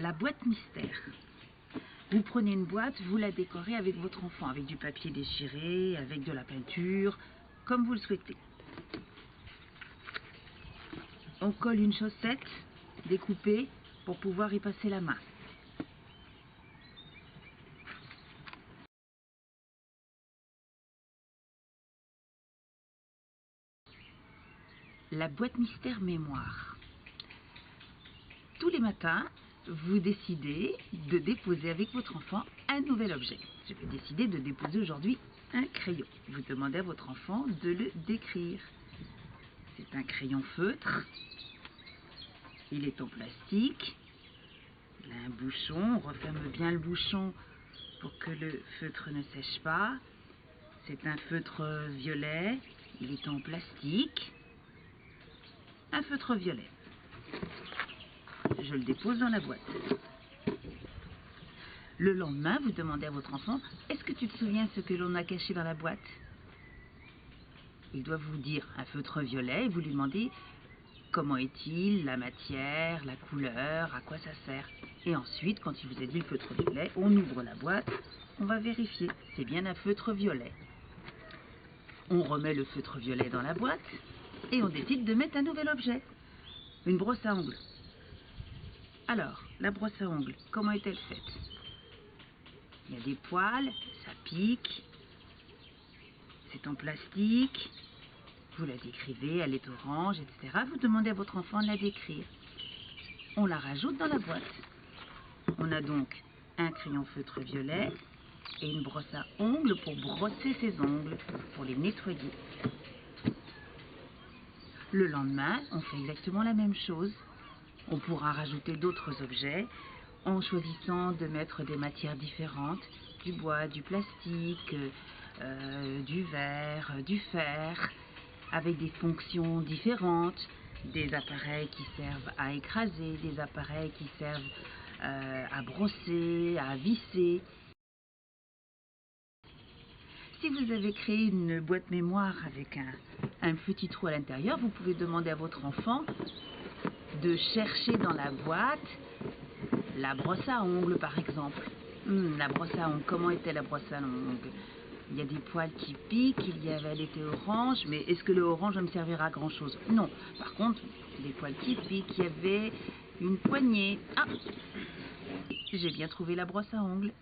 La boîte mystère. Vous prenez une boîte, vous la décorez avec votre enfant, avec du papier déchiré, avec de la peinture, comme vous le souhaitez. On colle une chaussette découpée pour pouvoir y passer la main. La boîte mystère mémoire. Tous les matins, vous décidez de déposer avec votre enfant un nouvel objet. Je vais décider de déposer aujourd'hui un crayon. Vous demandez à votre enfant de le décrire. C'est un crayon feutre. Il est en plastique. Il a un bouchon. On referme bien le bouchon pour que le feutre ne sèche pas. C'est un feutre violet. Il est en plastique. Un feutre violet. Je le dépose dans la boîte. Le lendemain, vous demandez à votre enfant, est-ce que tu te souviens ce que l'on a caché dans la boîte? Il doit vous dire un feutre violet et vous lui demandez comment est-il, la matière, la couleur, à quoi ça sert. Et ensuite, quand il vous a dit le feutre violet, on ouvre la boîte, on va vérifier, c'est bien un feutre violet. On remet le feutre violet dans la boîte et on décide de mettre un nouvel objet, une brosse à ongles. Alors, la brosse à ongles, comment est-elle faite? Il y a des poils, ça pique, c'est en plastique, vous la décrivez, elle est orange, etc. Vous demandez à votre enfant de la décrire. On la rajoute dans la boîte. On a donc un crayon feutre violet et une brosse à ongles pour brosser ses ongles, pour les nettoyer. Le lendemain, on fait exactement la même chose. On pourra rajouter d'autres objets en choisissant de mettre des matières différentes, du bois, du plastique, du verre, du fer, avec des fonctions différentes, des appareils qui servent à écraser, des appareils qui servent à brosser, à visser. Si vous avez créé une boîte mémoire avec un petit trou à l'intérieur, vous pouvez demander à votre enfant de chercher dans la boîte la brosse à ongles, par exemple. La brosse à ongles, comment était la brosse à ongles? Il y a des poils qui piquent, elle était orange, mais est-ce que le orange va me servir à grand chose? Non. Par contre, des poils qui piquent, il y avait une poignée. Ah, j'ai bien trouvé la brosse à ongles.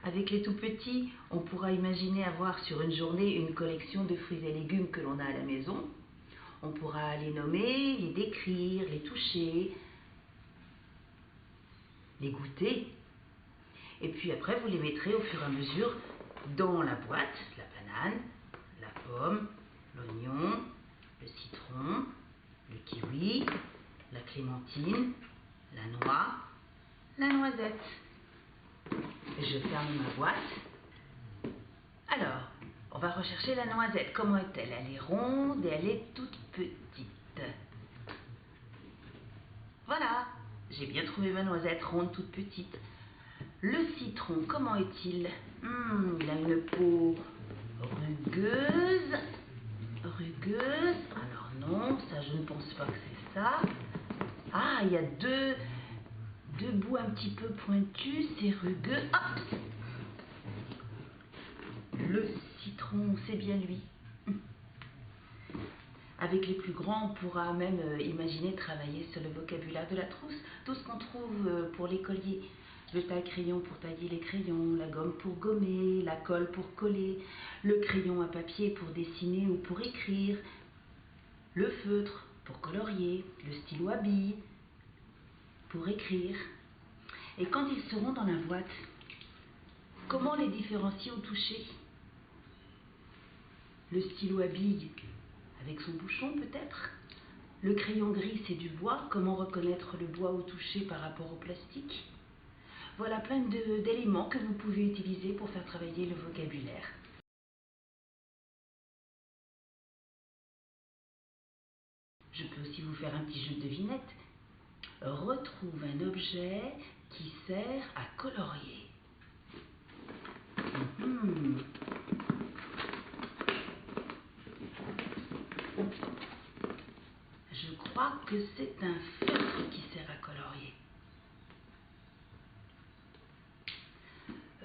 Avec les tout petits, on pourra imaginer avoir sur une journée une collection de fruits et légumes que l'on a à la maison. On pourra les nommer, les décrire, les toucher, les goûter. Et puis après, vous les mettrez au fur et à mesure dans la boîte. La banane, la pomme, l'oignon, le citron, le kiwi, la clémentine, la noix, la noisette. Je ferme ma boîte. Alors, on va rechercher la noisette. Comment est-elle? Elle est ronde et elle est toute petite. Voilà, j'ai bien trouvé ma noisette ronde toute petite. Le citron, comment est-il? Il a une peau rugueuse. Rugueuse. Alors non, ça je ne pense pas que c'est ça. Ah, il y a deux bouts un petit peu pointus, c'est rugueux. Ah, le citron, c'est bien lui. Avec les plus grands, on pourra même imaginer travailler sur le vocabulaire de la trousse. Tout ce qu'on trouve pour les colliers. Le taille-crayon pour tailler les crayons, la gomme pour gommer, la colle pour coller, le crayon à papier pour dessiner ou pour écrire, le feutre pour colorier, le stylo à billes pour écrire. Et quand ils seront dans la boîte, comment les différencier au toucher? Le stylo à billes avec son bouchon peut-être? Le crayon gris c'est du bois, comment reconnaître le bois au toucher par rapport au plastique? Voilà plein d'éléments que vous pouvez utiliser pour faire travailler le vocabulaire. Je peux aussi vous faire un petit jeu de devinette. Retrouve un objet qui sert à colorier. Je crois que c'est un feutre qui sert à colorier.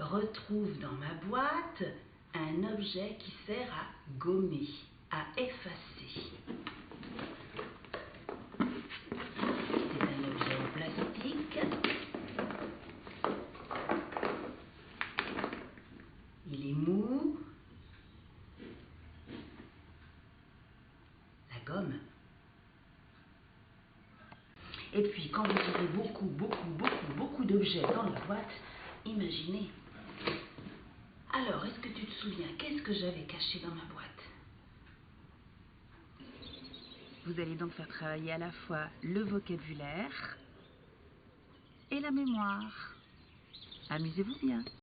retrouve dans ma boîte un objet qui sert à gommer, à effacer. C'est un objet en plastique. Il est mou. La gomme. Et puis, quand vous aurez beaucoup d'objets dans la boîte, imaginez. Alors, est-ce que tu te souviens, qu'est-ce que j'avais caché dans ma boîte? Vous allez donc faire travailler à la fois le vocabulaire et la mémoire. Amusez-vous bien.